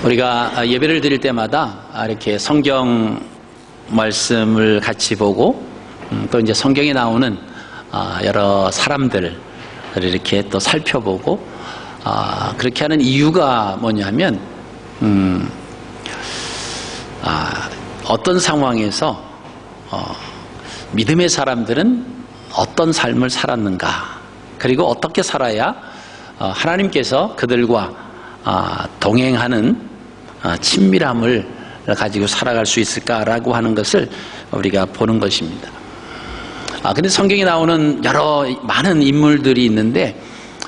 우리가 예배를 드릴 때마다 이렇게 성경 말씀을 같이 보고 또 이제 성경에 나오는 여러 사람들을 이렇게 또 살펴보고 그렇게 하는 이유가 뭐냐면 어떤 상황에서 믿음의 사람들은 어떤 삶을 살았는가, 그리고 어떻게 살아야 하나님께서 그들과 동행하는 친밀함을 가지고 살아갈 수 있을까라고 하는 것을 우리가 보는 것입니다. 근데 성경에 나오는 여러 많은 인물들이 있는데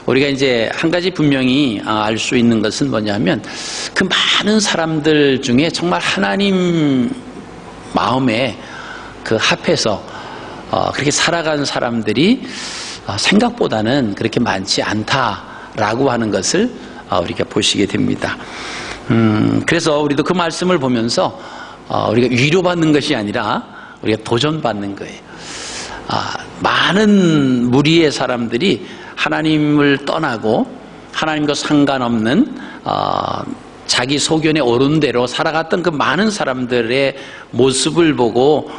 우리가 이제 한 가지 분명히 알 수 있는 것은 뭐냐면 그 많은 사람들 중에 정말 하나님 마음에 그 합해서 그렇게 살아가는 사람들이 생각보다는 그렇게 많지 않다라고 하는 것을 우리가 보시게 됩니다. 그래서 우리도 그 말씀을 보면서 우리가 위로받는 것이 아니라 우리가 도전받는 거예요. 많은 무리의 사람들이 하나님을 떠나고 하나님과 상관없는 자기 소견에 옳은 대로 살아갔던 그 많은 사람들의 모습을 보고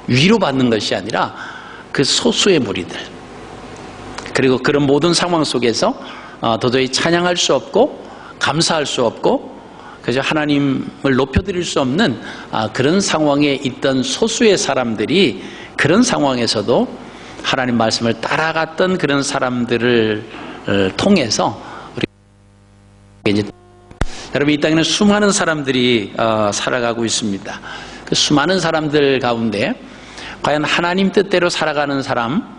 위로받는 것이 아니라 그 소수의 무리들, 그리고 그런 모든 상황 속에서 도저히 찬양할 수 없고 감사할 수 없고 그저 하나님을 높여드릴 수 없는 그런 상황에 있던 소수의 사람들이 그런 상황에서도 하나님 말씀을 따라갔던 그런 사람들을 통해서 이제 여러분, 이 땅에는 수많은 사람들이 살아가고 있습니다. 그 수많은 사람들 가운데 과연 하나님 뜻대로 살아가는 사람,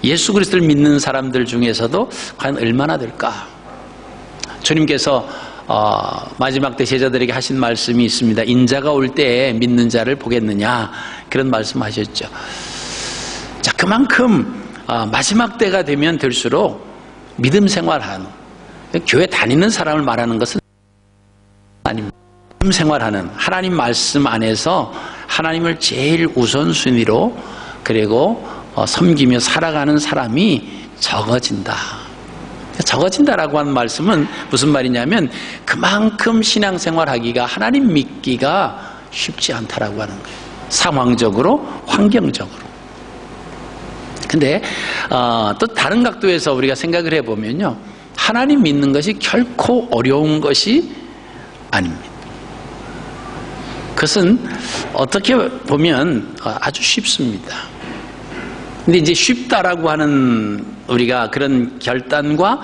예수 그리스도를 믿는 사람들 중에서도 과연 얼마나 될까? 주님께서 마지막 때 제자들에게 하신 말씀이 있습니다. 인자가 올 때에 믿는 자를 보겠느냐, 그런 말씀하셨죠. 자, 그만큼 마지막 때가 되면 될수록 믿음 생활하는, 교회 다니는 사람을 말하는 것은 아닙니다. 믿음 생활하는, 하나님 말씀 안에서 하나님을 제일 우선순위로 그리고 섬기며 살아가는 사람이 적어진다라고 하는 말씀은 무슨 말이냐면 그만큼 신앙생활하기가, 하나님 믿기가 쉽지 않다라고 하는 거예요. 상황적으로, 환경적으로. 근데 또 다른 각도에서 우리가 생각을 해보면요, 하나님 믿는 것이 결코 어려운 것이 아닙니다. 그것은 어떻게 보면 아주 쉽습니다. 근데 이제 쉽다라고 하는 우리가 그런 결단과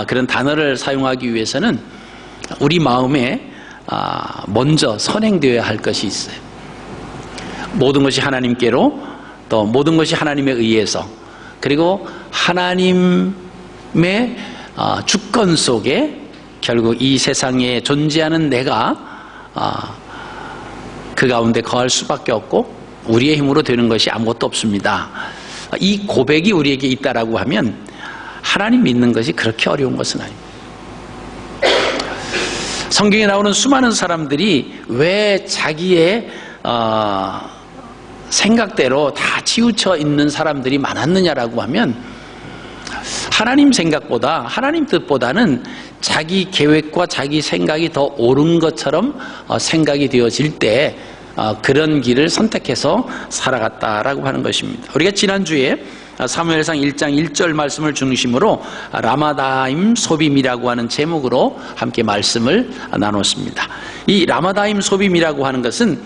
그런 단어를 사용하기 위해서는 우리 마음에 먼저 선행되어야 할 것이 있어요. 모든 것이 하나님께로, 또 모든 것이 하나님에 의해서, 그리고 하나님의 주권 속에 결국 이 세상에 존재하는 내가 그 가운데 거할 수밖에 없고 우리의 힘으로 되는 것이 아무것도 없습니다. 이 고백이 우리에게 있다라고 하면 하나님 믿는 것이 그렇게 어려운 것은 아닙니다. 성경에 나오는 수많은 사람들이 왜 자기의 생각대로 다 치우쳐 있는 사람들이 많았느냐라고 하면 하나님 생각보다, 하나님 뜻보다는 자기 계획과 자기 생각이 더 옳은 것처럼 생각이 되어질 때 그런 길을 선택해서 살아갔다라고 하는 것입니다. 우리가 지난주에 사무엘상 1장 1절 말씀을 중심으로 라마다임 소빔이라고 하는 제목으로 함께 말씀을 나눴습니다. 이 라마다임 소빔이라고 하는 것은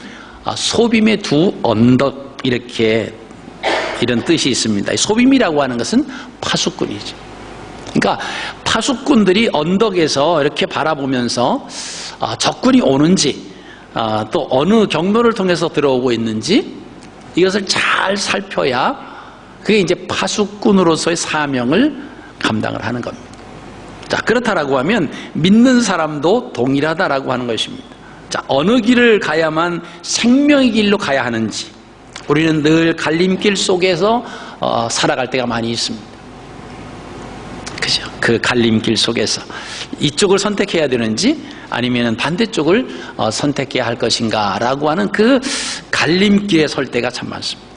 소빔의 두 언덕, 이런 뜻이 있습니다. 소빔이라고 하는 것은 파수꾼이죠. 그러니까 파수꾼들이 언덕에서 이렇게 바라보면서 적군이 오는지, 또 어느 경로를 통해서 들어오고 있는지 이것을 잘 살펴야 그게 이제 파수꾼으로서의 사명을 감당을 하는 겁니다. 자, 그렇다라고 하면 믿는 사람도 동일하다라고 하는 것입니다. 자, 어느 길을 가야만 생명의 길로 가야 하는지 우리는 늘 갈림길 속에서 살아갈 때가 많이 있습니다. 그죠? 그 갈림길 속에서 이쪽을 선택해야 되는지 아니면 반대쪽을 선택해야 할 것인가 라고 하는 그 갈림길에 설 때가 참 많습니다.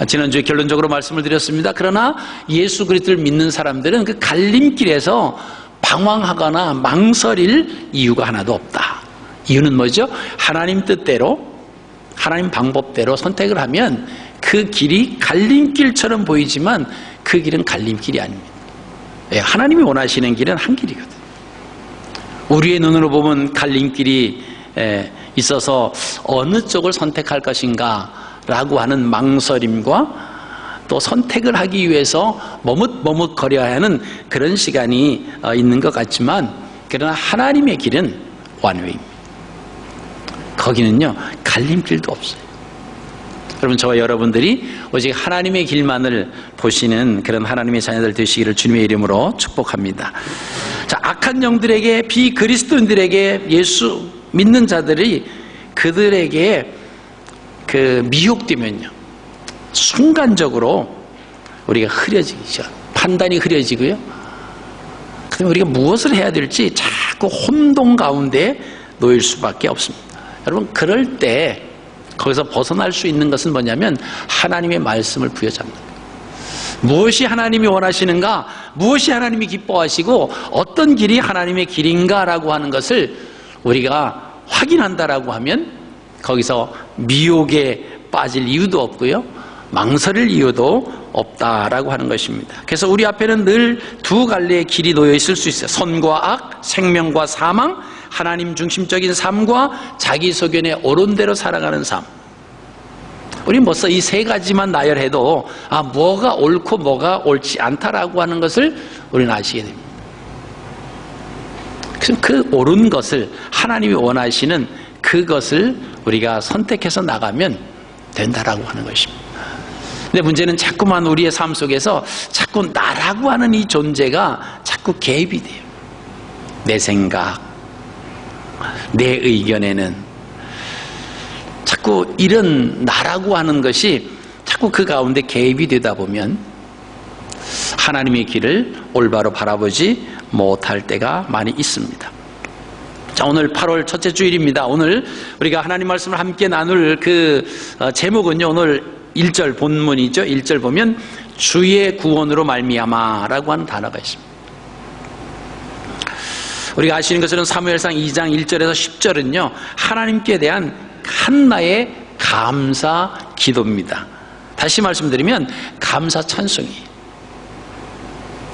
지난주에 결론적으로 말씀을 드렸습니다. 그러나 예수 그리스도를 믿는 사람들은 그 갈림길에서 방황하거나 망설일 이유가 하나도 없다. 이유는 뭐죠? 하나님 뜻대로, 하나님 방법대로 선택을 하면 그 길이 갈림길처럼 보이지만 그 길은 갈림길이 아닙니다. 하나님이 원하시는 길은 한 길이거든요. 우리의 눈으로 보면 갈림길이 있어서 어느 쪽을 선택할 것인가 라고 하는 망설임과 또 선택을 하기 위해서 머뭇머뭇거려야 하는 그런 시간이 있는 것 같지만, 그러나 하나님의 길은 원웨이입니다. 거기는요 갈림길도 없어요. 여러분, 저와 여러분들이 오직 하나님의 길만을 보시는 그런 하나님의 자녀들 되시기를 주님의 이름으로 축복합니다. 자, 악한 영들에게, 비그리스도인들에게, 예수 믿는 자들이 그들에게 미혹되면요 순간적으로 우리가 흐려지죠. 판단이 흐려지고요. 그럼 우리가 무엇을 해야 될지 자꾸 혼동 가운데 놓일 수밖에 없습니다. 여러분, 그럴 때 거기서 벗어날 수 있는 것은 뭐냐면 하나님의 말씀을 부여잡는 거예요. 무엇이 하나님이 원하시는가, 무엇이 하나님이 기뻐하시고 어떤 길이 하나님의 길인가라고 하는 것을 우리가 확인한다라고 하면 거기서 미혹에 빠질 이유도 없고요, 망설일 이유도 없다라고 하는 것입니다. 그래서 우리 앞에는 늘 두 갈래의 길이 놓여 있을 수 있어요. 선과 악, 생명과 사망, 하나님 중심적인 삶과 자기 소견에 옳은 대로 살아가는 삶. 우리 벌써 이 세 가지만 나열해도 뭐가 옳고 뭐가 옳지 않다라고 하는 것을 우리는 아시게 됩니다. 그래서 그 옳은 것을, 하나님이 원하시는 그것을 우리가 선택해서 나가면 된다라고 하는 것입니다. 근데 문제는 자꾸만 우리의 삶 속에서 자꾸 나라고 하는 이 존재가 자꾸 개입이 돼요. 내 생각, 내 의견에는 자꾸 이런 나라고 하는 것이 자꾸 그 가운데 개입이 되다 보면 하나님의 길을 올바로 바라보지 못할 때가 많이 있습니다. 자, 오늘 8월 첫째 주일입니다. 오늘 우리가 하나님 말씀을 함께 나눌 그 제목은요, 오늘 1절 본문이죠. 1절 보면 주의 구원으로 말미암아라고 하는 단어가 있습니다. 우리가 아시는 것처럼 사무엘상 2장 1절에서 10절은요 하나님께 대한 한나의 감사 기도입니다. 다시 말씀드리면 감사 찬송이에요.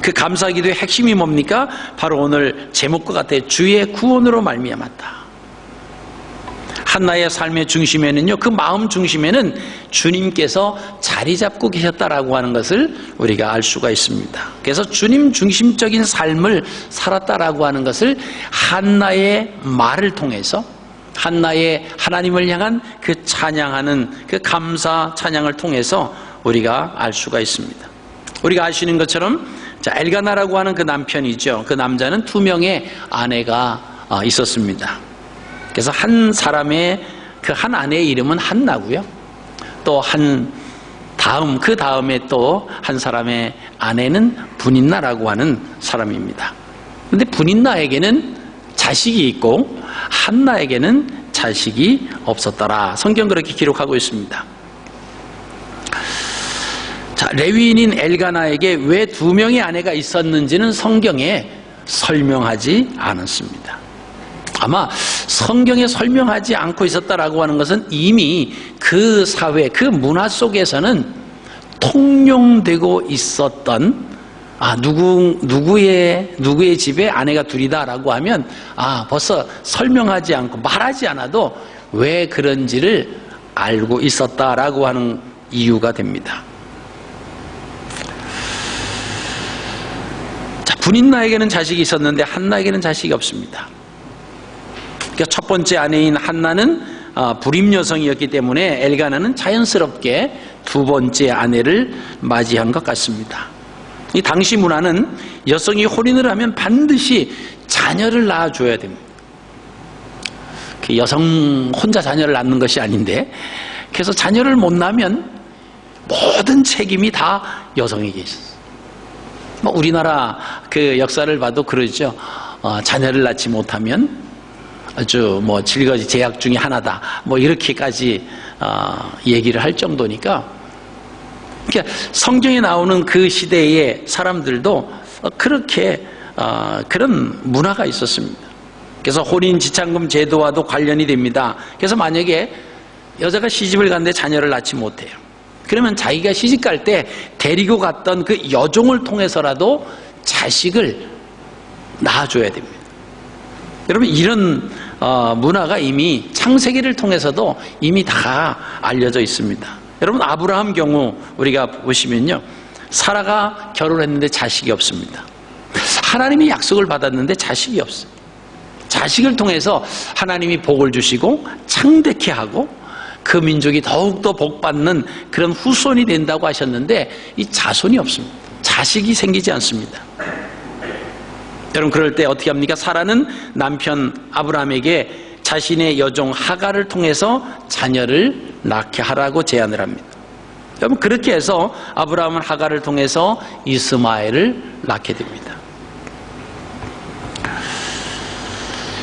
그 감사 기도의 핵심이 뭡니까? 바로 오늘 제목과 같아요. 주의 구원으로 말미암았다. 한나의 삶의 중심에는요, 그 마음 중심에는 주님께서 자리 잡고 계셨다라고 하는 것을 우리가 알 수가 있습니다. 그래서 주님 중심적인 삶을 살았다라고 하는 것을 한나의 말을 통해서, 한나의 하나님을 향한 그 찬양하는 그 감사 찬양을 통해서 우리가 알 수가 있습니다. 우리가 아시는 것처럼 엘가나라고 하는 그 남편이죠. 그 남자는 2명의 아내가 있었습니다. 그래서 한 사람의 그 한 아내의 이름은 한나고요. 또 그 다음에 또 한 사람의 아내는 분인나라고 하는 사람입니다. 그런데 분인나에게는 자식이 있고 한나에게는 자식이 없었더라. 성경 그렇게 기록하고 있습니다. 자, 레위인인 엘가나에게 왜 2명의 아내가 있었는지는 성경에 설명하지 않았습니다. 아마 성경에 설명하지 않고 있었다라고 하는 것은 이미 그 사회, 그 문화 속에서는 통용되고 있었던, 누구의 집에 아내가 둘이다라고 하면 벌써 설명하지 않고 말하지 않아도 왜 그런지를 알고 있었다라고 하는 이유가 됩니다. 자, 분인나에게는 자식이 있었는데 한나에게는 자식이 없습니다. 그러니까 첫 번째 아내인 한나는 불임 여성이었기 때문에 엘가나는 자연스럽게 두 번째 아내를 맞이한 것 같습니다. 이 당시 문화는 여성이 혼인을 하면 반드시 자녀를 낳아줘야 됩니다. 여성 혼자 자녀를 낳는 것이 아닌데, 그래서 자녀를 못 낳으면 모든 책임이 다 여성에게 있었어요. 우리나라 그 역사를 봐도 그러죠. 자녀를 낳지 못하면 아주 질거지 제약 중에 하나다. 이렇게까지 얘기를 할 정도니까. 그러니까 성경에 나오는 그 시대의 사람들도 그렇게 그런 문화가 있었습니다. 그래서 혼인지참금 제도와도 관련이 됩니다. 그래서 만약에 여자가 시집을 갔는데 자녀를 낳지 못해요. 그러면 자기가 시집갈 때 데리고 갔던 그 여종을 통해서라도 자식을 낳아줘야 됩니다. 여러분, 이런 문화가 이미 창세기를 통해서도 이미 다 알려져 있습니다. 여러분, 아브라함 경우 우리가 보시면요, 사라가 결혼했는데 자식이 없습니다. 하나님이 약속을 받았는데 자식이 없어요. 자식을 통해서 하나님이 복을 주시고 창대케 하고 그 민족이 더욱더 복받는 그런 후손이 된다고 하셨는데 이 자손이 없습니다. 자식이 생기지 않습니다. 여러분, 그럴 때 어떻게 합니까? 사라는 남편 아브라함에게 자신의 여종 하갈을 통해서 자녀를 낳게 하라고 제안을 합니다. 여러분, 그렇게 해서 아브라함은 하갈을 통해서 이스마엘을 낳게 됩니다.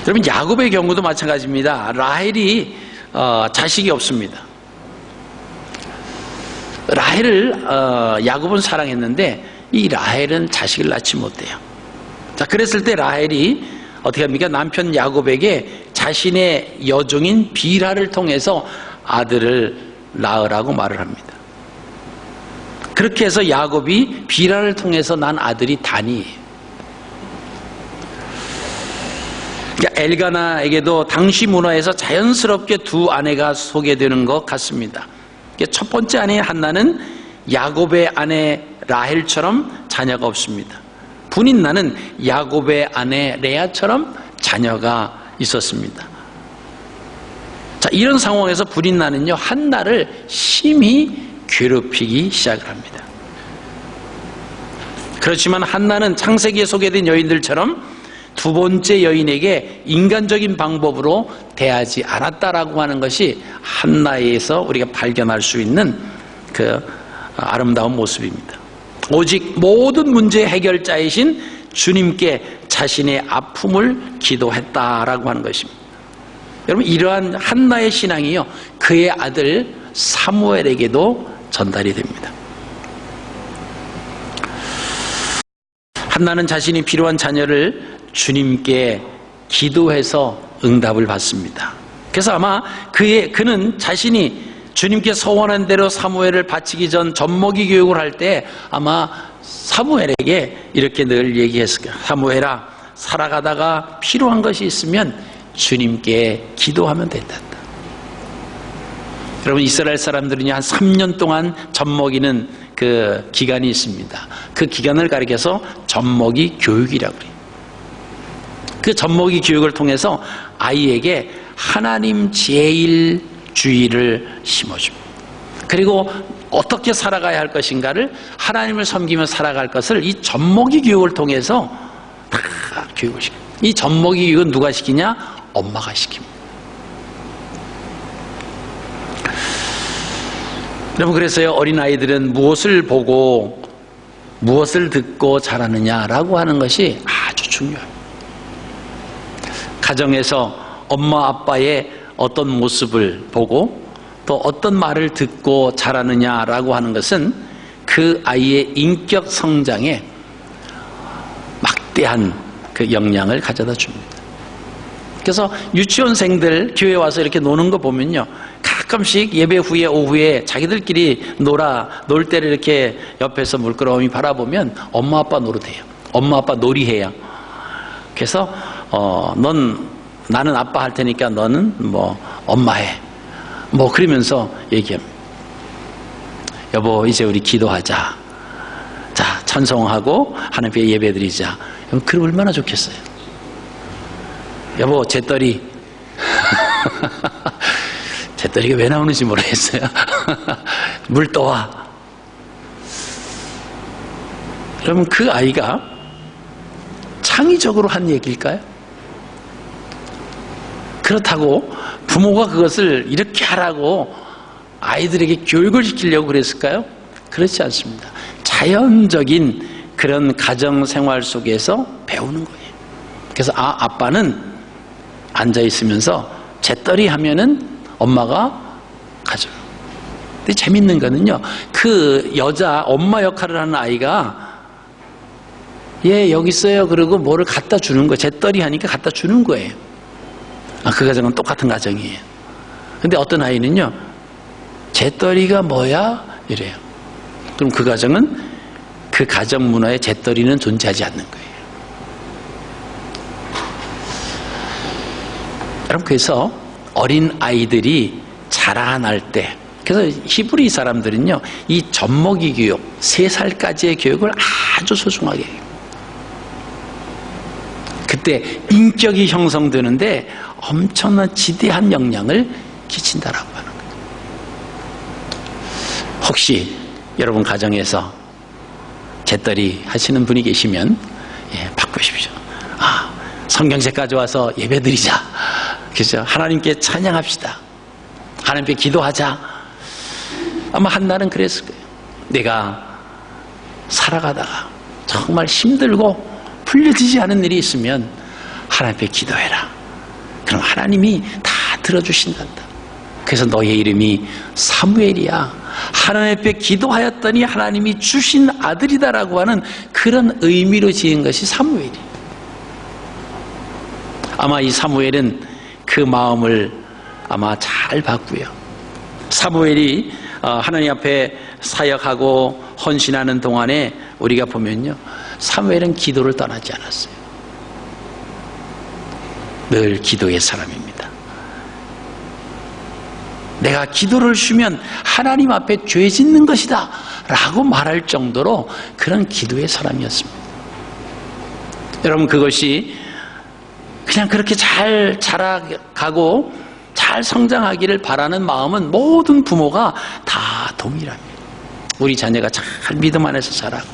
여러분, 야곱의 경우도 마찬가지입니다. 라헬이 자식이 없습니다. 라헬을 야곱은 사랑했는데 이 라헬은 자식을 낳지 못해요. 자, 그랬을 때 라헬이 어떻게 합니까? 남편 야곱에게 자신의 여종인 비라를 통해서 아들을 낳으라고 말을 합니다. 그렇게 해서 야곱이 비라를 통해서 난 아들이 단이에요. 그러니까 엘가나에게도 당시 문화에서 자연스럽게 두 아내가 소개되는 것 같습니다. 첫 번째 아내 한나는 야곱의 아내 라헬처럼 자녀가 없습니다. 분인나는 야곱의 아내 레아처럼 자녀가 있었습니다. 자, 이런 상황에서 분인나는요, 한나를 심히 괴롭히기 시작을 합니다. 그렇지만 한나는 창세기에 소개된 여인들처럼 두 번째 여인에게 인간적인 방법으로 대하지 않았다라고 하는 것이 한나에서 우리가 발견할 수 있는 그 아름다운 모습입니다. 오직 모든 문제의 해결자이신 주님께 자신의 아픔을 기도했다라고 하는 것입니다. 여러분, 이러한 한나의 신앙이요, 그의 아들 사무엘에게도 전달이 됩니다. 한나는 자신이 필요한 자녀를 주님께 기도해서 응답을 받습니다. 그래서 아마 그는 자신이 주님께 서원한 대로 사무엘을 바치기 전 젖먹이 교육을 할 때 아마 사무엘에게 이렇게 늘 얘기했을 거예요. 사무엘아, 살아가다가 필요한 것이 있으면 주님께 기도하면 된다. 여러분, 이스라엘 사람들은 한 3년 동안 젖먹이는 그 기간이 있습니다. 그 기간을 가리켜서 젖먹이 교육이라고 그래요. 그 젖먹이 교육을 통해서 아이에게 하나님 제일주의를 심어줍니다. 그리고 어떻게 살아가야 할 것인가를, 하나님을 섬기며 살아갈 것을 이 젖먹이 교육을 통해서 다 교육을 시킵니다. 이 젖먹이 교육은 누가 시키냐? 엄마가 시킵니다. 여러분, 그래서요, 어린아이들은 무엇을 보고 무엇을 듣고 자라느냐라고 하는 것이 아주 중요합니다. 가정에서 엄마 아빠의 어떤 모습을 보고 또 어떤 말을 듣고 자라느냐라고 하는 것은 그 아이의 인격 성장에 막대한 그 영향을 가져다 줍니다. 그래서 유치원생들 교회 와서 이렇게 노는 거 보면요, 가끔씩 예배 후에 오후에 자기들끼리 놀 때를 이렇게 옆에서 물끄러미 바라보면 엄마 아빠 노릇해요. 엄마 아빠 놀이해요. 그래서 나는 아빠 할 테니까 너는 뭐 엄마 해. 뭐 그러면서 얘기합니다. 여보, 이제 우리 기도하자. 자, 찬송하고 하나님께 예배드리자. 그럼 얼마나 좋겠어요. 여보, 재떨이. 재떨이가 왜 나오는지 모르겠어요. 물 떠와. 그러면 그 아이가 창의적으로 한 얘기일까요? 그렇다고 부모가 그것을 이렇게 하라고 아이들에게 교육을 시키려고 그랬을까요? 그렇지 않습니다. 자연적인 그런 가정생활 속에서 배우는 거예요. 그래서 아빠는 앉아있으면서 재떨이 하면은 엄마가 가져요. 근데 재밌는 거는요, 그 여자 엄마 역할을 하는 아이가 예, 여기 있어요. 그러고 뭐를 갖다 주는 거예요. 잿더리 하니까 갖다 주는 거예요. 그 가정은 똑같은 가정이에요. 근데 어떤 아이는요, 잿더리가 뭐야? 이래요. 그럼 그 가정은 그 가정 문화에 잿더리는 존재하지 않는 거예요. 여러분, 그래서 어린 아이들이 자라날 때, 그래서 히브리 사람들은요, 이 젖먹이 교육, 3살까지의 교육을 아주 소중하게 해요. 그때 인격이 형성되는데 엄청난 지대한 영향을 끼친다라고 하는 거예요. 혹시 여러분 가정에서 잿더리 하시는 분이 계시면 바꾸십시오. 성경책 가져와서 예배드리자. 그죠? 하나님께 찬양합시다. 하나님께 기도하자. 아마 한나는 그랬을 거예요. 내가 살아가다가 정말 힘들고 풀려지지 않은 일이 있으면 하나님께 기도해라. 그럼 하나님이 다 들어주신단다. 그래서 너의 이름이 사무엘이야. 하나님 앞에 기도하였더니 하나님이 주신 아들이다라고 하는 그런 의미로 지은 것이 사무엘이에요. 아마 이 사무엘은 그 마음을 아마 잘 봤고요. 사무엘이 하나님 앞에 사역하고 헌신하는 동안에 우리가 보면요, 사무엘은 기도를 떠나지 않았어요. 늘 기도의 사람입니다. 내가 기도를 쉬면 하나님 앞에 죄 짓는 것이다 라고 말할 정도로 그런 기도의 사람이었습니다. 여러분, 그것이 그냥 그렇게 잘 자라가고 잘 성장하기를 바라는 마음은 모든 부모가 다 동일합니다. 우리 자녀가 잘 믿음 안에서 자라고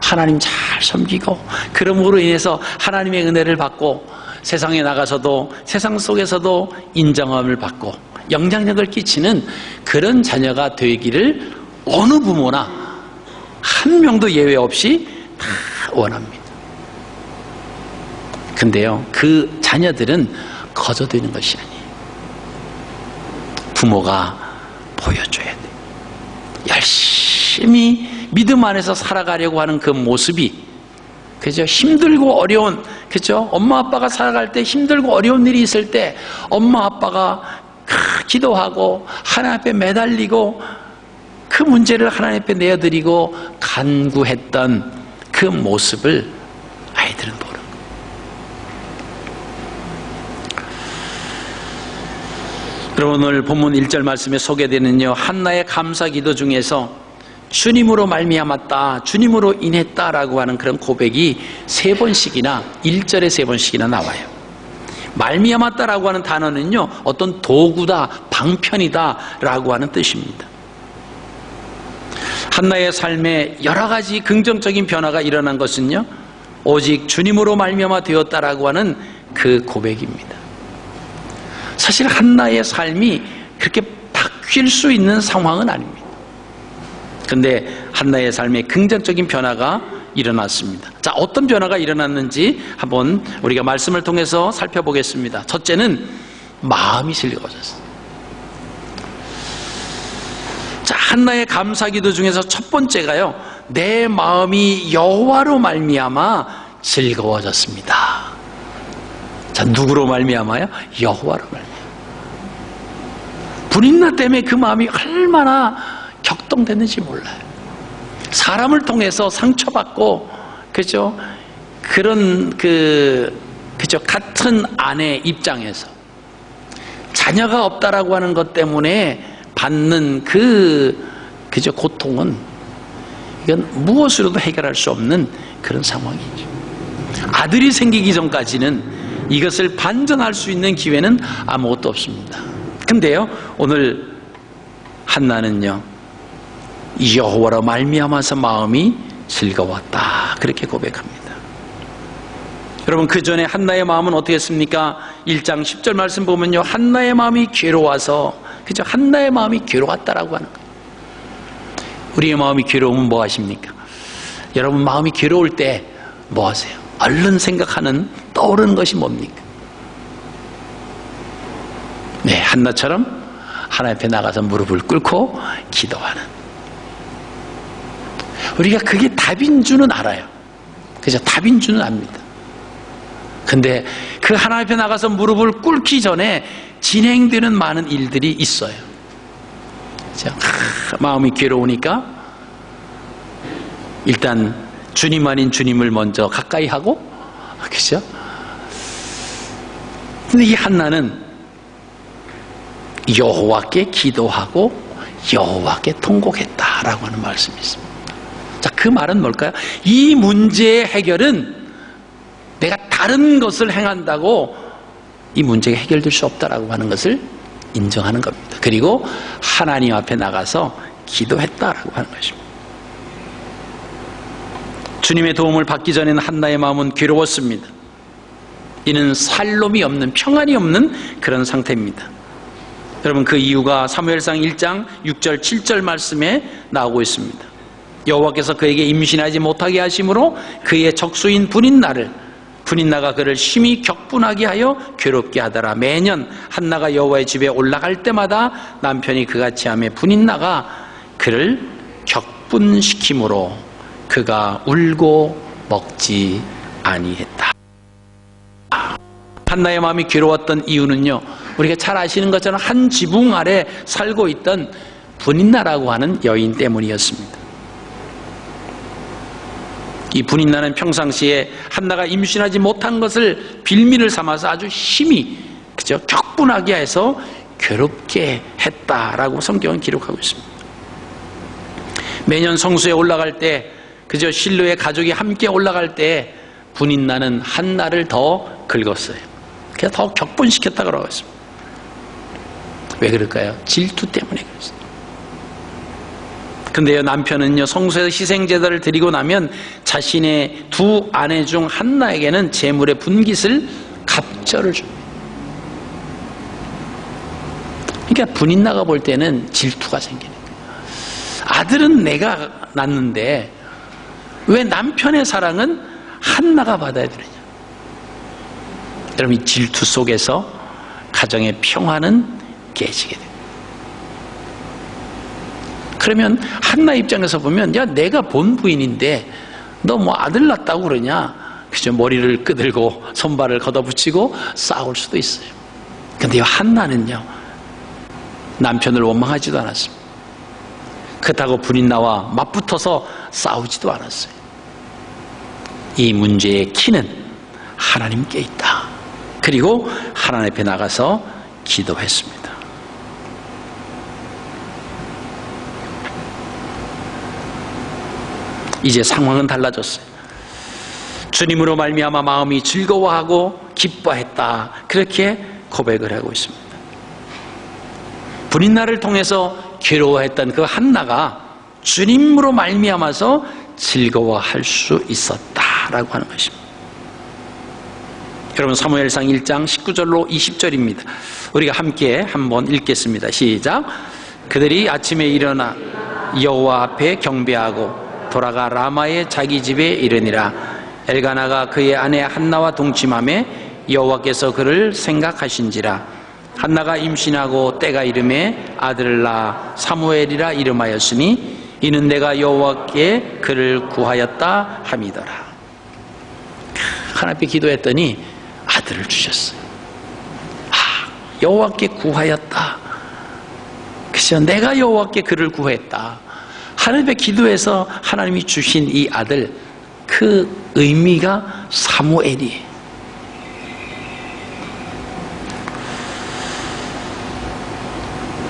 하나님 잘 섬기고 그러므로 인해서 하나님의 은혜를 받고 세상에 나가서도 세상 속에서도 인정함을 받고 영향력을 끼치는 그런 자녀가 되기를 어느 부모나 한 명도 예외 없이 다 원합니다. 근데요, 그 자녀들은 거저되는 것이 아니에요. 부모가 보여줘야 돼요. 열심히 믿음 안에서 살아가려고 하는 그 모습이, 그죠? 힘들고 어려운, 그죠? 엄마 아빠가 살아갈 때 힘들고 어려운 일이 있을 때 엄마 아빠가 기도하고 하나님 앞에 매달리고 그 문제를 하나님 앞에 내어드리고 간구했던 그 모습을 아이들은 보는 거예요. 여러분, 오늘 본문 1절 말씀에 소개되는요, 한나의 감사기도 중에서 주님으로 말미암았다, 주님으로 인했다라고 하는 그런 고백이 3번씩이나 1절에 3번씩이나 나와요. 말미암았다라고 하는 단어는요, 어떤 도구다, 방편이다라고 하는 뜻입니다. 한나의 삶에 여러 가지 긍정적인 변화가 일어난 것은요, 오직 주님으로 말미암아 되었다라고 하는 그 고백입니다. 사실 한나의 삶이 그렇게 바뀔 수 있는 상황은 아닙니다. 그런데 한나의 삶에 긍정적인 변화가 일어났습니다. 자, 어떤 변화가 일어났는지 한번 우리가 말씀을 통해서 살펴보겠습니다. 첫째는 마음이 즐거워졌어요. 자, 한나의 감사기도 중에서 첫 번째가요, 내 마음이 여호와로 말미암아 즐거워졌습니다. 자, 누구로 말미암아요? 여호와로 말미암아. 불임나 때문에 그 마음이 얼마나 격동됐는지 몰라요. 사람을 통해서 상처받고, 그죠? 그런 그죠? 같은 아내 입장에서 자녀가 없다라고 하는 것 때문에 받는 그죠? 고통은 이건 무엇으로도 해결할 수 없는 그런 상황이죠. 아들이 생기기 전까지는 이것을 반전할 수 있는 기회는 아무것도 없습니다. 근데요, 오늘 한나는요, 여호와로 말미암아서 마음이 즐거웠다, 그렇게 고백합니다. 여러분, 그 전에 한나의 마음은 어떻게 했습니까? 1장 10절 말씀 보면요, 한나의 마음이 괴로워서, 그죠? 한나의 마음이 괴로웠다라고 하는 거예요. 우리의 마음이 괴로우면 뭐 하십니까? 여러분, 마음이 괴로울 때 뭐 하세요? 얼른 생각하는, 떠오르는 것이 뭡니까? 네, 한나처럼 하나님 앞에 나가서 무릎을 꿇고 기도하는. 우리가 그게 답인 줄은 알아요. 그죠? 답인 줄은 압니다. 근데 그 하나님 앞에 나가서 무릎을 꿇기 전에 진행되는 많은 일들이 있어요. 그죠? 마음이 괴로우니까 일단 주님 아닌 주님을 먼저 가까이 하고, 그죠? 근데 이 한나는 여호와께 기도하고 여호와께 통곡했다라고 하는 말씀이 있습니다. 자, 그 말은 뭘까요? 이 문제의 해결은 내가 다른 것을 행한다고 이 문제가 해결될 수 없다라고 하는 것을 인정하는 겁니다. 그리고 하나님 앞에 나가서 기도했다라고 하는 것입니다. 주님의 도움을 받기 전에는 한나의 마음은 괴로웠습니다. 이는 살롬이 없는, 평안이 없는 그런 상태입니다. 여러분, 그 이유가 사무엘상 1장 6절 7절 말씀에 나오고 있습니다. 여호와께서 그에게 임신하지 못하게 하심으로 그의 적수인 분인나가 그를 심히 격분하게 하여 괴롭게 하더라. 매년 한나가 여호와의 집에 올라갈 때마다 남편이 그같이 하며 분인나가 그를 격분시키므로 그가 울고 먹지 아니했다. 한나의 마음이 괴로웠던 이유는요, 우리가 잘 아시는 것처럼 한 지붕 아래 살고 있던 분인나라고 하는 여인 때문이었습니다. 이 분인나는 평상시에 한나가 임신하지 못한 것을 빌미를 삼아서 아주 심히, 그죠? 격분하게 해서 괴롭게 했다라고 성경은 기록하고 있습니다. 매년 성수에 올라갈 때, 그저 실로의 가족이 함께 올라갈 때 분인나는 한나를 더 긁었어요. 그래서 더 격분시켰다고 그러고 있습니다. 왜 그럴까요? 질투 때문에 그렇습니다. 근데요, 남편은요, 성수에서 희생제사를 드리고 나면 자신의 두 아내 중 한나에게는 제물의 분깃을 갑절을 줍니다. 그러니까 분인나가 볼 때는 질투가 생기는 거예요. 아들은 내가 낳는데 왜 남편의 사랑은 한나가 받아야 되느냐. 여러분, 이 질투 속에서 가정의 평화는 깨지게 됩니다. 그러면 한나 입장에서 보면, 야, 내가 본 부인인데 너 뭐 아들 낳았다고 그러냐, 그죠? 머리를 끄들고 손발을 걷어붙이고 싸울 수도 있어요. 근데 이 한나는요, 남편을 원망하지도 않았습니다. 그렇다고 분인나와 맞붙어서 싸우지도 않았어요. 이 문제의 키는 하나님께 있다. 그리고 하나님 앞에 나가서 기도했습니다. 이제 상황은 달라졌어요. 주님으로 말미암아 마음이 즐거워하고 기뻐했다. 그렇게 고백을 하고 있습니다. 분인나를 통해서 괴로워했던 그 한나가 주님으로 말미암아서 즐거워할 수 있었다라고 하는 것입니다. 여러분, 사무엘상 1장 19절로 20절입니다. 우리가 함께 한번 읽겠습니다. 시작. 그들이 아침에 일어나 여호와 앞에 경배하고 돌아가 라마의 자기 집에 이르니라. 엘가나가 그의 아내 한나와 동침하매 여호와께서 그를 생각하신지라. 한나가 임신하고 때가 이름에 아들을 낳아 사무엘이라 이름하였으니 이는 내가 여호와께 그를 구하였다 함이더라. 하나님 앞에 기도했더니 아들을 주셨어요. 여호와께 구하였다. 그래서 내가 여호와께 그를 구했다. 하나님 앞에 기도해서 하나님이 주신 이 아들, 그 의미가 사무엘이에요.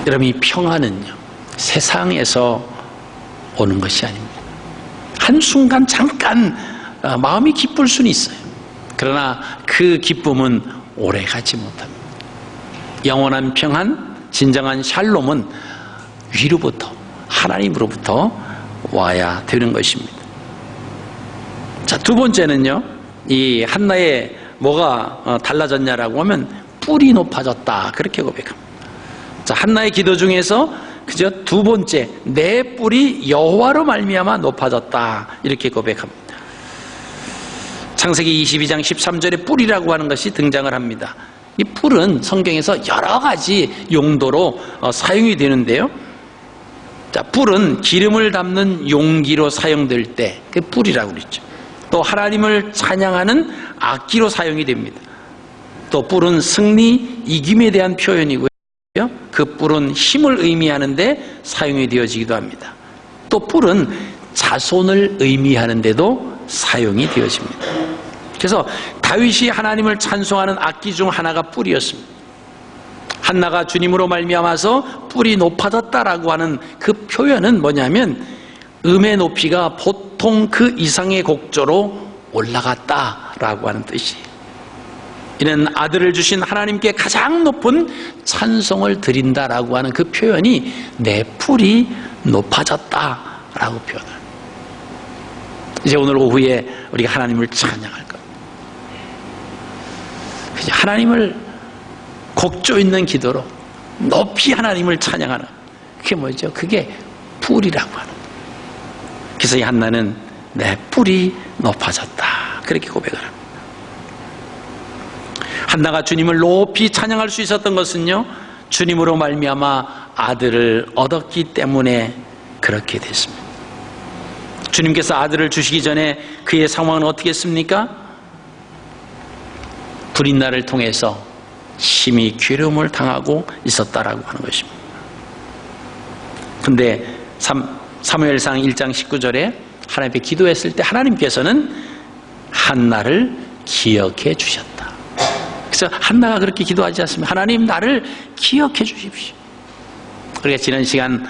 여러분, 이 평안은요, 세상에서 오는 것이 아닙니다. 한순간 잠깐 마음이 기쁠 수는 있어요. 그러나 그 기쁨은 오래가지 못합니다. 영원한 평안, 진정한 샬롬은 위로부터, 하나님으로부터 와야 되는 것입니다. 자, 두 번째는요, 이 한나의 뭐가 달라졌냐라고 하면 뿔이 높아졌다. 그렇게 고백합니다. 자, 한나의 기도 중에서 그저 두 번째, 내 뿔이 여호와로 말미암아 높아졌다. 이렇게 고백합니다. 창세기 22장 13절에 뿔이라고 하는 것이 등장을 합니다. 이 뿔은 성경에서 여러 가지 용도로 사용이 되는데요. 자, 뿔은 기름을 담는 용기로 사용될 때 그 뿔이라고 그랬죠. 또 하나님을 찬양하는 악기로 사용이 됩니다. 또 뿔은 승리, 이김에 대한 표현이고요. 그 뿔은 힘을 의미하는데 사용이 되어지기도 합니다. 또 뿔은 자손을 의미하는데도 사용이 되어집니다. 그래서 다윗이 하나님을 찬송하는 악기 중 하나가 뿔이었습니다. 한나가 주님으로 말미암아서 뿔이 높아졌다라고 하는 그 표현은 뭐냐면 음의 높이가 보통 그 이상의 곡조로 올라갔다라고 하는 뜻이에요. 이는 아들을 주신 하나님께 가장 높은 찬송을 드린다라고 하는 그 표현이 내 뿔이 높아졌다라고 표현합니다. 이제 오늘 오후에 우리가 하나님을 찬양할 겁니다. 하나님을 곡조 있는 기도로 높이 하나님을 찬양하는, 그게 뭐죠? 그게 뿔이라고 하는 거예요. 그래서 이 한나는 내 뿔이 높아졌다, 그렇게 고백을 합니다. 한나가 주님을 높이 찬양할 수 있었던 것은요, 주님으로 말미암아 아들을 얻었기 때문에 그렇게 됐습니다. 주님께서 아들을 주시기 전에 그의 상황은 어떻게 했습니까? 불인나를 통해서 심히 괴로움을 당하고 있었다라고 하는 것입니다. 근데 사무엘상 1장 19절에 하나님께 기도했을 때 하나님께서는 한나를 기억해 주셨다. 그래서 한나가 그렇게 기도하지 않습니까? 하나님, 나를 기억해 주십시오. 우리가 지난 시간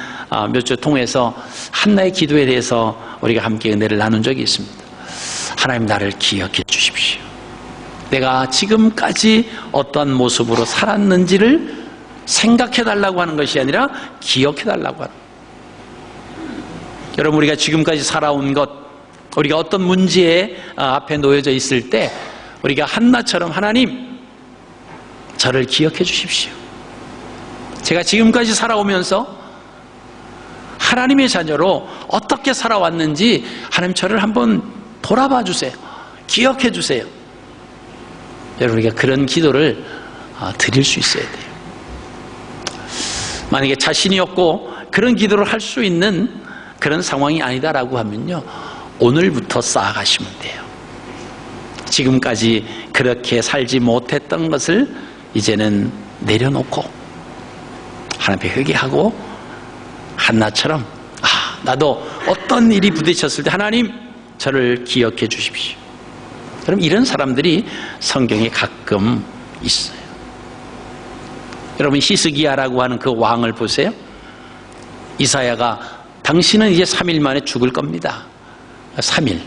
몇 주 통해서 한나의 기도에 대해서 우리가 함께 은혜를 나눈 적이 있습니다. 하나님, 나를 기억해 주십시오. 내가 지금까지 어떤 모습으로 살았는지를 생각해 달라고 하는 것이 아니라 기억해 달라고 하는 거예요. 여러분, 우리가 지금까지 살아온 것, 우리가 어떤 문제에 앞에 놓여져 있을 때 우리가 한나처럼 하나님, 저를 기억해 주십시오. 제가 지금까지 살아오면서 하나님의 자녀로 어떻게 살아왔는지 하나님, 저를 한번 돌아봐 주세요. 기억해 주세요. 여러분, 우리가 그런 기도를 드릴 수 있어야 돼요. 만약에 자신이 없고 그런 기도를 할 수 있는 그런 상황이 아니다라고 하면요, 오늘부터 쌓아가시면 돼요. 지금까지 그렇게 살지 못했던 것을 이제는 내려놓고 하나님 앞에 회개하고 한나처럼 나도 어떤 일이 부딪혔을 때 하나님, 저를 기억해 주십시오. 그럼 이런 사람들이 성경에 가끔 있어요. 여러분, 히스기야라고 하는 그 왕을 보세요. 이사야가 당신은 이제 3일 만에 죽을 겁니다. 3일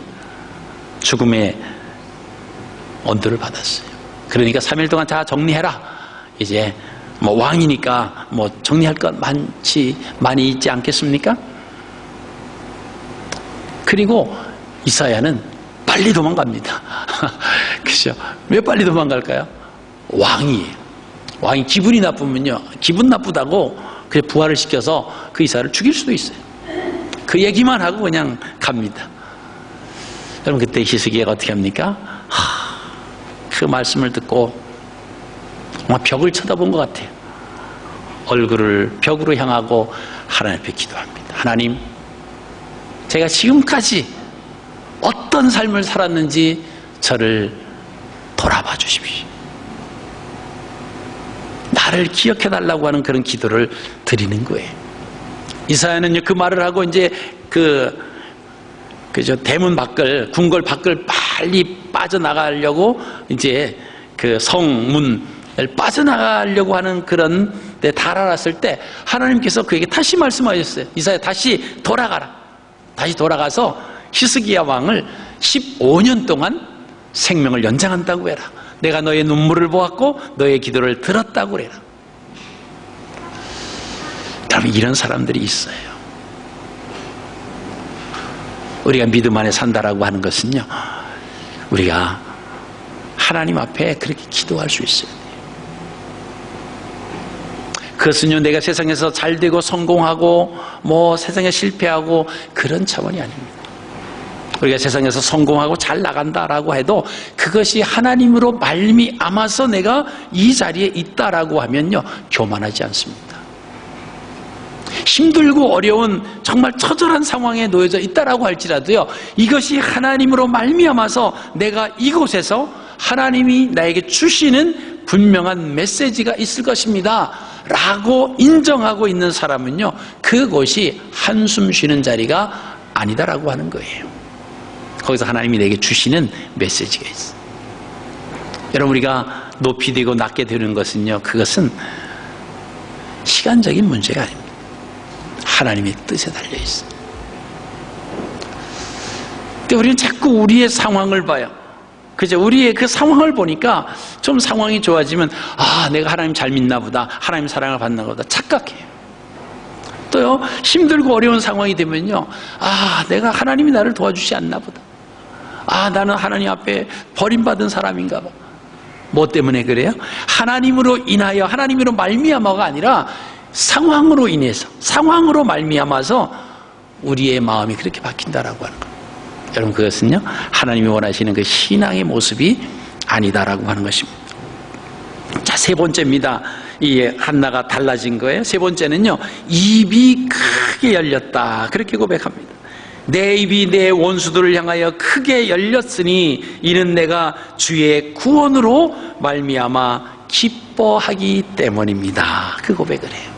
죽음의 언도를 받았어요. 그러니까 3일 동안 다 정리해라. 이제 뭐 왕이니까 뭐 정리할 것 많이 있지 않겠습니까? 그리고 이사야는 빨리 도망갑니다. 그죠? 왜 빨리 도망갈까요? 왕이에요. 왕이 기분이 나쁘면요, 기분 나쁘다고 그냥 부활을 시켜서 그 이사를 죽일 수도 있어요. 그 얘기만 하고 그냥 갑니다. 여러분, 그때 히스기야가 어떻게 합니까? 그 말씀을 듣고 정말 벽을 쳐다본 것 같아요. 얼굴을 벽으로 향하고 하나님 앞에 기도합니다. 하나님, 제가 지금까지 어떤 삶을 살았는지 저를 돌아봐 주십시오. 나를 기억해 달라고 하는 그런 기도를 드리는 거예요. 이사야는 그 말을 하고 이제 대문 밖을, 궁궐 밖을 빨리 빠져나가려고 이제 그 성문을 빠져나가려고 하는 그런 데 달아났을 때 하나님께서 그에게 다시 말씀하셨어요. 이사야, 다시 돌아가라. 다시 돌아가서 히스기야 왕을 15년 동안 생명을 연장한다고 해라. 내가 너의 눈물을 보았고 너의 기도를 들었다고 해라. 여러분, 이런 사람들이 있어요. 우리가 믿음 안에 산다라고 하는 것은요, 우리가 하나님 앞에 그렇게 기도할 수 있어요. 그것은요, 내가 세상에서 잘되고 성공하고 뭐 세상에 실패하고 그런 차원이 아닙니다. 우리가 세상에서 성공하고 잘 나간다라고 해도 그것이 하나님으로 말미암아서 내가 이 자리에 있다라고 하면요, 교만하지 않습니다. 힘들고 어려운 정말 처절한 상황에 놓여져 있다라고 할지라도요, 이것이 하나님으로 말미암아서 내가 이곳에서 하나님이 나에게 주시는 분명한 메시지가 있을 것입니다 라고 인정하고 있는 사람은요, 그곳이 한숨 쉬는 자리가 아니다라고 하는 거예요. 거기서 하나님이 내게 주시는 메시지가 있어요. 여러분, 우리가 높이 되고 낮게 되는 것은요, 그것은 시간적인 문제가 아닙니다. 하나님의 뜻에 달려 있어요. 근데 우리는 자꾸 우리의 상황을 봐요. 그죠? 우리의 그 상황을 보니까 좀 상황이 좋아지면, 내가 하나님 잘 믿나 보다, 하나님 사랑을 받나 보다 착각해요. 또요, 힘들고 어려운 상황이 되면요, 내가 하나님이 나를 도와주지 않나 보다, 나는 하나님 앞에 버림받은 사람인가 봐. 뭐 때문에 그래요? 하나님으로 인하여, 하나님으로 말미암아가 아니라 상황으로 인해서, 상황으로 말미암아서 우리의 마음이 그렇게 바뀐다라고 하는 거예요. 여러분, 그것은요, 하나님이 원하시는 그 신앙의 모습이 아니다라고 하는 것입니다. 자, 세 번째입니다. 이 한나가 달라진 거예요. 세 번째는요, 입이 크게 열렸다, 그렇게 고백합니다. 내 입이 내 원수들을 향하여 크게 열렸으니 이는 내가 주의 구원으로 말미암아 기뻐하기 때문입니다. 그 고백을 해요.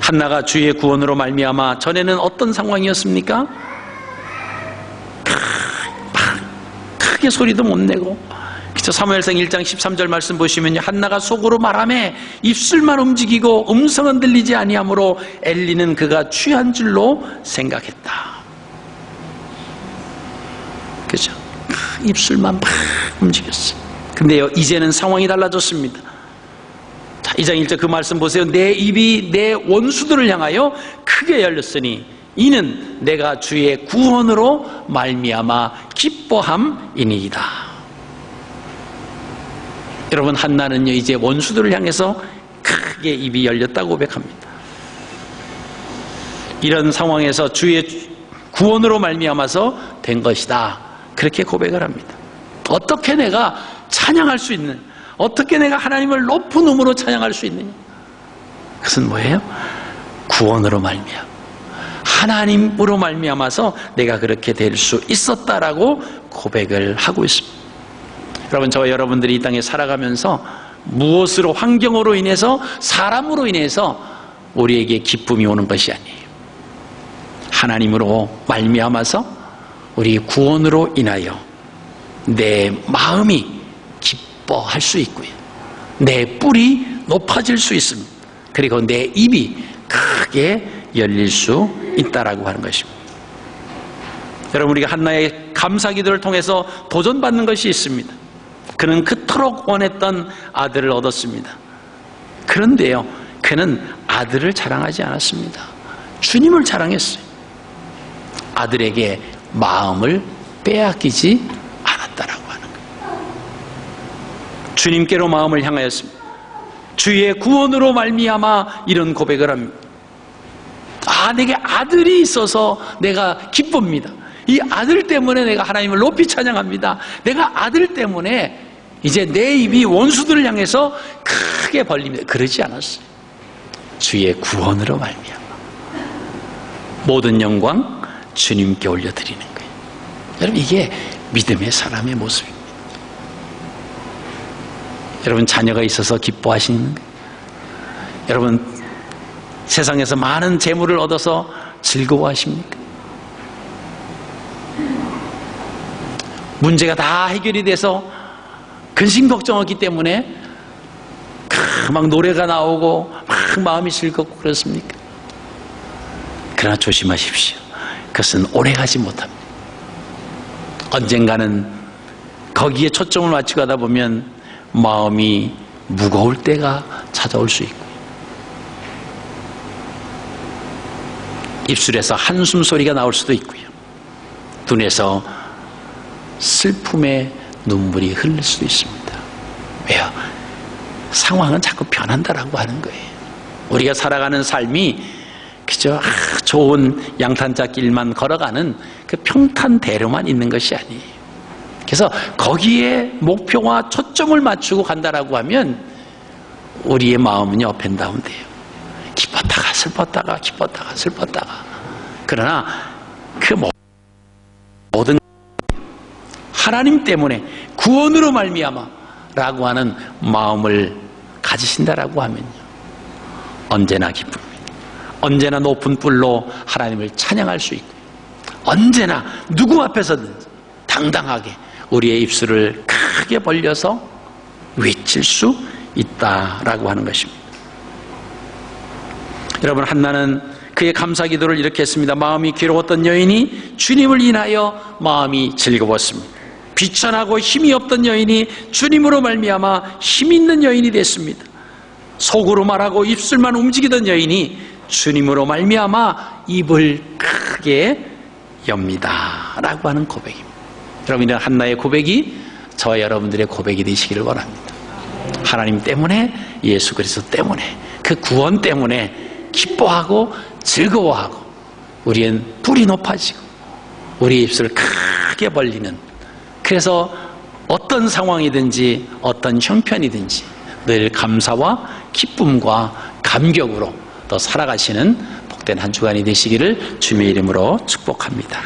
한나가 주의 구원으로 말미암아, 전에는 어떤 상황이었습니까? 크게 소리도 못 내고, 그쵸? 사무엘상 1장 13절 말씀 보시면요, 한나가 속으로 말하매 입술만 움직이고 음성은 들리지 아니하므로 엘리는 그가 취한 줄로 생각했다. 그죠? 입술만 막 움직였어요. 근데요, 이제는 상황이 달라졌습니다. 자, 2장 1절 그 말씀 보세요. 내 입이 내 원수들을 향하여 크게 열렸으니 이는 내가 주의 구원으로 말미암아 기뻐함이니이다. 여러분, 한나는요, 이제 원수들을 향해서 크게 입이 열렸다고 고백합니다. 이런 상황에서 주의 구원으로 말미암아서 된 것이다, 그렇게 고백을 합니다. 어떻게 내가 찬양할 수 있는, 어떻게 내가 하나님을 높은 음으로 찬양할 수 있느냐? 그것은 뭐예요? 구원으로 말미암아, 하나님으로 말미암아서 내가 그렇게 될 수 있었다라고 고백을 하고 있습니다. 여러분, 저와 여러분들이 이 땅에 살아가면서 무엇으로, 환경으로 인해서, 사람으로 인해서 우리에게 기쁨이 오는 것이 아니에요. 하나님으로 말미암아서 우리 구원으로 인하여 내 마음이 기뻐할 수 있고요, 내 뿔이 높아질 수 있습니다. 그리고 내 입이 크게 열릴 수 있다라고 하는 것입니다. 여러분, 우리가 한나의 감사기도를 통해서 도전받는 것이 있습니다. 그는 그토록 원했던 아들을 얻었습니다. 그런데요, 그는 아들을 자랑하지 않았습니다. 주님을 자랑했어요. 아들에게 마음을 빼앗기지 않았다라고 하는 거예요. 주님께로 마음을 향하였습니다. 주의 구원으로 말미암아 이런 고백을 합니다. 내게 아들이 있어서 내가 기쁩니다. 이 아들 때문에 내가 하나님을 높이 찬양합니다. 내가 아들 때문에 이제 내 입이 원수들을 향해서 크게 벌립니다. 그러지 않았어요. 주의 구원으로 말미암아 모든 영광 주님께 올려드리는 거예요. 여러분, 이게 믿음의 사람의 모습입니다. 여러분, 자녀가 있어서 기뻐하시는 거예요. 여러분, 세상에서 많은 재물을 얻어서 즐거워하십니까? 문제가 다 해결이 돼서 근심 걱정 없기 때문에 막 노래가 나오고 막 마음이 즐겁고 그렇습니까? 그러나 조심하십시오. 그것은 오래가지 못합니다. 언젠가는 거기에 초점을 맞추고 하다 보면 마음이 무거울 때가 찾아올 수 있고, 입술에서 한숨 소리가 나올 수도 있고요, 눈에서 슬픔의 눈물이 흐를 수도 있습니다. 왜요? 상황은 자꾸 변한다라고 하는 거예요. 우리가 살아가는 삶이 그저 좋은 양탄자길만 걸어가는 그 평탄대로만 있는 것이 아니에요. 그래서 거기에 목표와 초점을 맞추고 간다라고 하면 우리의 마음은요, 업앤다운 돼요. 슬펐다가 기뻤다가 슬펐다가. 그러나 그 모든 하나님 때문에 구원으로 말미암아 라고 하는 마음을 가지신다라고 하면요, 언제나 기쁩니다. 언제나 높은 뿔로 하나님을 찬양할 수 있고, 언제나 누구 앞에서든지 당당하게 우리의 입술을 크게 벌려서 외칠 수 있다라고 하는 것입니다. 여러분, 한나는 그의 감사 기도를 이렇게 했습니다. 마음이 괴로웠던 여인이 주님을 인하여 마음이 즐거웠습니다. 비천하고 힘이 없던 여인이 주님으로 말미암아 힘 있는 여인이 됐습니다. 속으로 말하고 입술만 움직이던 여인이 주님으로 말미암아 입을 크게 엽니다 라고 하는 고백입니다. 여러분, 이런 한나의 고백이 저와 여러분들의 고백이 되시기를 원합니다. 하나님 때문에, 예수 그리스도 때문에, 그 구원 때문에 기뻐하고 즐거워하고 우리는 뿔이 높아지고 우리 입술을 크게 벌리는, 그래서 어떤 상황이든지 어떤 형편이든지 늘 감사와 기쁨과 감격으로 더 살아가시는 복된 한 주간이 되시기를 주님의 이름으로 축복합니다.